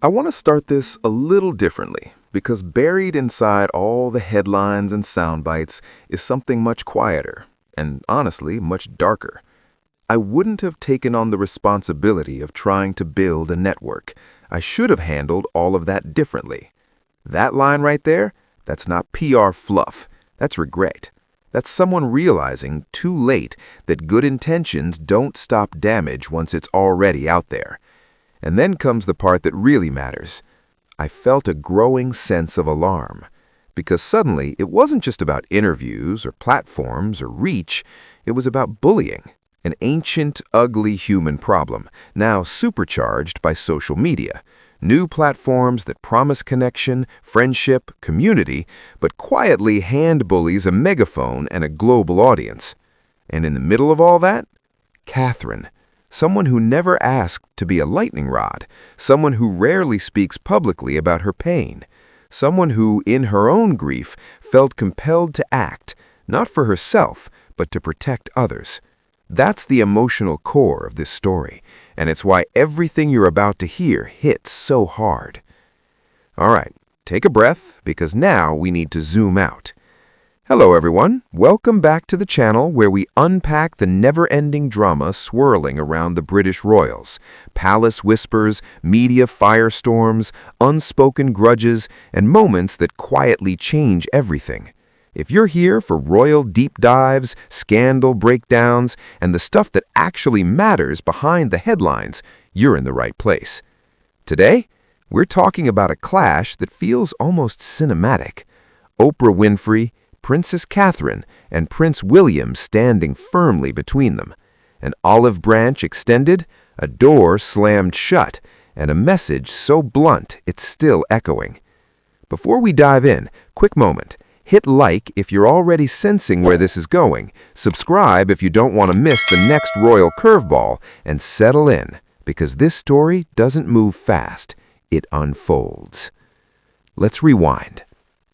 I want to start this a little differently because buried inside all the headlines and sound bites is something much quieter and, honestly, much darker. I wouldn't have taken on the responsibility of trying to build a network. I should have handled all of that differently. That line right there, that's not PR fluff. That's regret. That's someone realizing too late that good intentions don't stop damage once it's already out there. And then comes the part that really matters. I felt a growing sense of alarm, because suddenly it wasn't just about interviews or platforms or reach, it was about bullying, an ancient, ugly human problem, now supercharged by social media. New platforms that promise connection, friendship, community, but quietly hand bullies a megaphone and a global audience. And in the middle of all that, Catherine. Someone who never asked to be a lightning rod, someone who rarely speaks publicly about her pain, someone who, in her own grief, felt compelled to act, not for herself, but to protect others. That's the emotional core of this story, and it's why everything you're about to hear hits so hard. All right, take a breath, because now we need to zoom out. Hello everyone, welcome back to the channel where we unpack the never-ending drama swirling around the British royals, palace whispers, media firestorms, unspoken grudges, and moments that quietly change everything. If you're here for royal deep dives, scandal breakdowns, and the stuff that actually matters behind the headlines, you're in the right place. Today, we're talking about a clash that feels almost cinematic. Oprah Winfrey, Princess Catherine, and Prince William standing firmly between them. An olive branch extended, a door slammed shut, and a message so blunt it's still echoing. Before we dive in, quick moment. Hit like if you're already sensing where this is going, subscribe if you don't want to miss the next royal curveball, and settle in, because this story doesn't move fast, it unfolds. Let's rewind.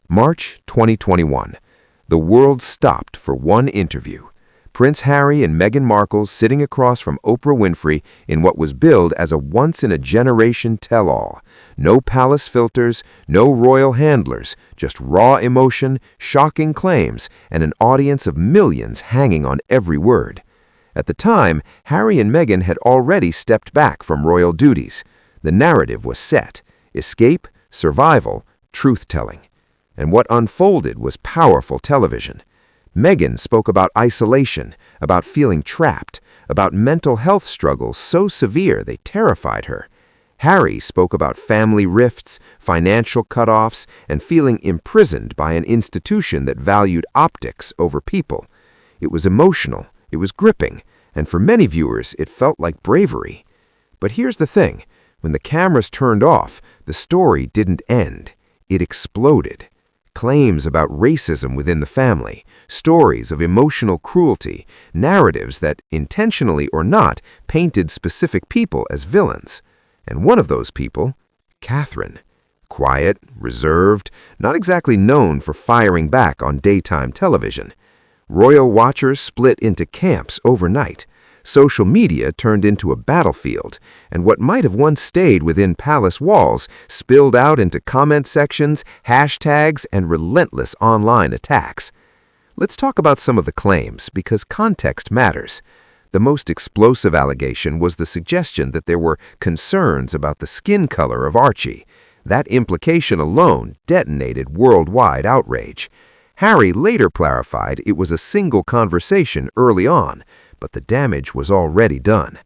March 2021. The world stopped for one interview. Prince Harry and Meghan Markle sitting across from Oprah Winfrey in what was billed as a once-in-a-generation tell-all. No palace filters, no royal handlers, just raw emotion, shocking claims, and an audience of millions hanging on every word. At the time, Harry and Meghan had already stepped back from royal duties. The narrative was set: escape, survival, truth-telling. And what unfolded was powerful television. Meghan spoke about isolation, about feeling trapped, about mental health struggles so severe they terrified her. Harry spoke about family rifts, financial cutoffs, and feeling imprisoned by an institution that valued optics over people. It was emotional, it was gripping, and for many viewers it felt like bravery. But here's the thing, when the cameras turned off, the story didn't end. It exploded. Claims about racism within the family, stories of emotional cruelty, narratives that, intentionally or not, painted specific people as villains. And one of those people, Catherine. Quiet, reserved, not exactly known for firing back on daytime television. Royal watchers split into camps overnight. Social media turned into a battlefield, and what might have once stayed within palace walls spilled out into comment sections, hashtags, and relentless online attacks. Let's talk about some of the claims, because context matters. The most explosive allegation was the suggestion that there were concerns about the skin color of Archie. That implication alone detonated worldwide outrage. Harry later clarified it was a single conversation early on, but the damage was already done.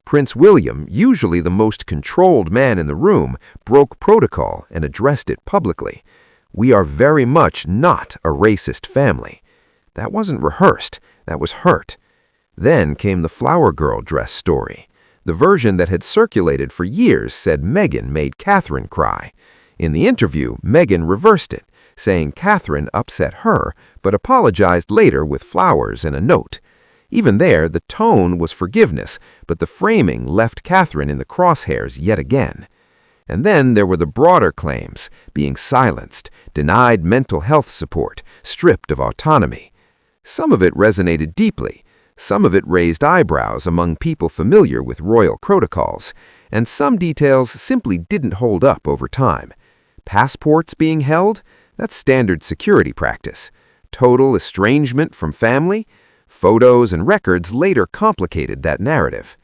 Prince William, usually the most controlled man in the room, broke protocol and addressed it publicly. We are very much not a racist family. That wasn't rehearsed, that was hurt. Then came the flower girl dress story. The version that had circulated for years said Meghan made Catherine cry. In the interview, Meghan reversed it, saying Catherine upset her, but apologized later with flowers and a note. Even there, the tone was forgiveness, but the framing left Catherine in the crosshairs yet again. And then there were the broader claims, being silenced, denied mental health support, stripped of autonomy. Some of it resonated deeply. Some of it raised eyebrows among people familiar with royal protocols, and some details simply didn't hold up over time. Passports being held? That's standard security practice. Total estrangement from family? Photos and records later complicated that narrative.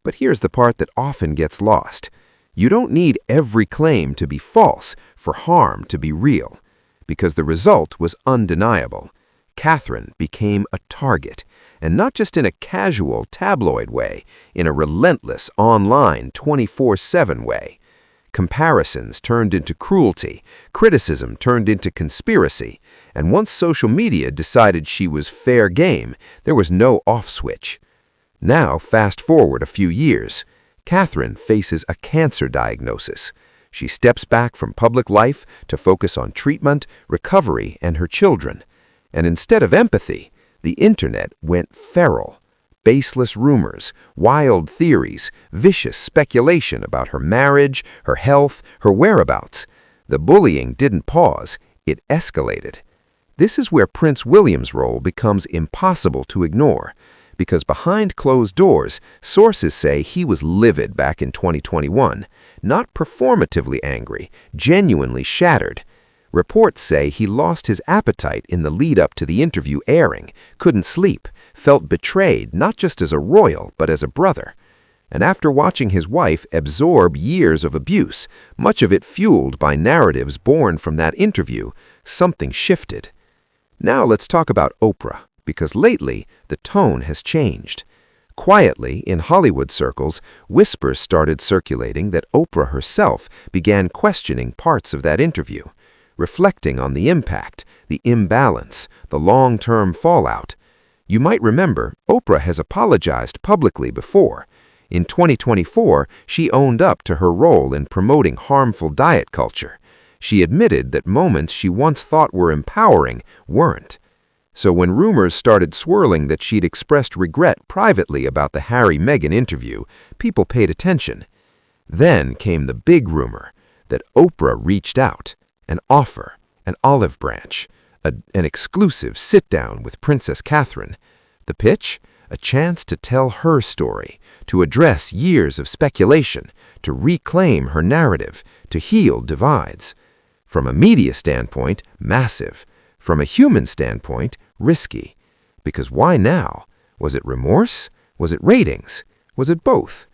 But here's the part that often gets lost. You don't need every claim to be false for harm to be real, because the result was undeniable. Catherine became a target, and not just in a casual tabloid way, in a relentless online 24/7 way. Comparisons turned into cruelty, criticism turned into conspiracy, and once social media decided she was fair game, there was no off switch. Now, fast forward a few years, Catherine faces a cancer diagnosis. She steps back from public life to focus on treatment, recovery, and her children. And instead of empathy, the internet went feral. Baseless rumors, wild theories, vicious speculation about her marriage, her health, her whereabouts. The bullying didn't pause, it escalated. This is where Prince William's role becomes impossible to ignore, because behind closed doors, sources say he was livid back in 2021, not performatively angry, genuinely shattered. Reports say he lost his appetite in the lead-up to the interview airing, couldn't sleep, felt betrayed not just as a royal but as a brother. And after watching his wife absorb years of abuse, much of it fueled by narratives born from that interview, something shifted. Now let's talk about Oprah, because lately the tone has changed. Quietly, in Hollywood circles, whispers started circulating that Oprah herself began questioning parts of that interview, reflecting on the impact, the imbalance, the long-term fallout. You might remember, Oprah has apologized publicly before. In 2024, she owned up to her role in promoting harmful diet culture. She admitted that moments she once thought were empowering weren't. So when rumors started swirling that she'd expressed regret privately about the Harry-Meghan interview, people paid attention. Then came the big rumor that Oprah reached out. An offer, an olive branch, an exclusive sit-down with Princess Catherine. The pitch? A chance to tell her story, to address years of speculation, to reclaim her narrative, to heal divides. From a media standpoint, massive. From a human standpoint, risky. Because why now? Was it remorse? Was it ratings? Was it both?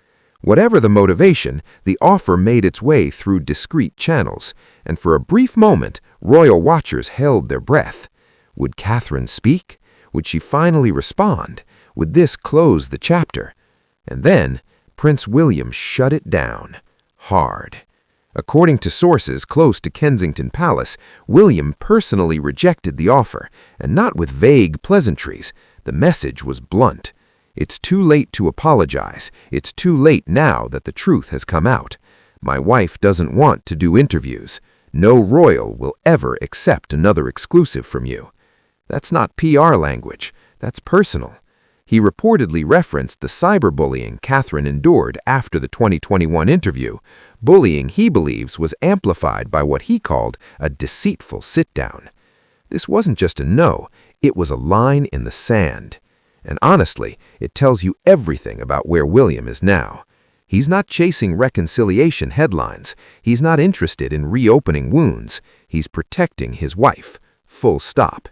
Whatever the motivation, the offer made its way through discreet channels, and for a brief moment, royal watchers held their breath. Would Catherine speak? Would she finally respond? Would this close the chapter? And then, Prince William shut it down. Hard. According to sources close to Kensington Palace, William personally rejected the offer, and not with vague pleasantries. The message was blunt. It's too late to apologize. It's too late now that the truth has come out. My wife doesn't want to do interviews. No royal will ever accept another exclusive from you. That's not PR language. That's personal. He reportedly referenced the cyberbullying Catherine endured after the 2021 interview, bullying he believes was amplified by what he called a deceitful sit-down. This wasn't just a no, it was a line in the sand. And honestly, it tells you everything about where William is now. He's not chasing reconciliation headlines. He's not interested in reopening wounds. He's protecting his wife. Full stop.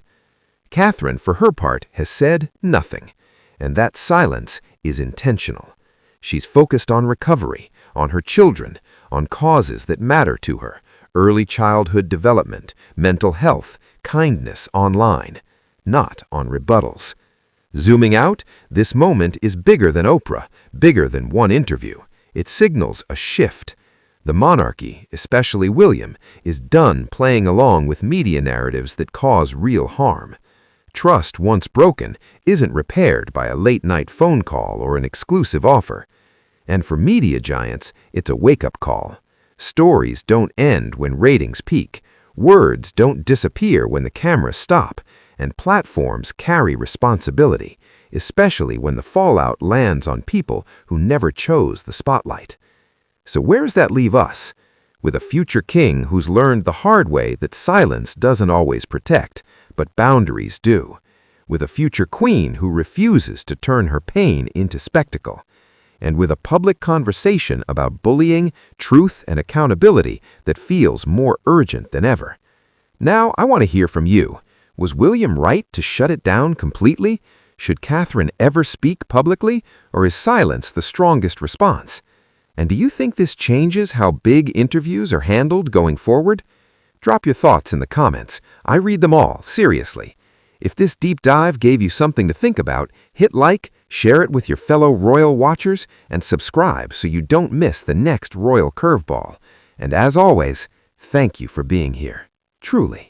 Catherine, for her part, has said nothing. And that silence is intentional. She's focused on recovery, on her children, on causes that matter to her, early childhood development, mental health, kindness online, not on rebuttals. Zooming out, this moment is bigger than Oprah, bigger than one interview. It signals a shift. The monarchy, especially William, is done playing along with media narratives that cause real harm. Trust, once broken, isn't repaired by a late-night phone call or an exclusive offer. And for media giants, it's a wake-up call. Stories don't end when ratings peak. Words don't disappear when the cameras stop. And platforms carry responsibility, especially when the fallout lands on people who never chose the spotlight. So where does that leave us? With a future king who's learned the hard way that silence doesn't always protect, but boundaries do. with a future queen who refuses to turn her pain into spectacle, and with a public conversation about bullying, truth, and accountability that feels more urgent than ever. Now, I want to hear from you. Was William right to shut it down completely? Should Catherine ever speak publicly, or is silence the strongest response? And do you think this changes how big interviews are handled going forward? Drop your thoughts in the comments. I read them all, seriously. If this deep dive gave you something to think about, hit like, share it with your fellow royal watchers, and subscribe so you don't miss the next royal curveball. And as always, thank you for being here. Truly.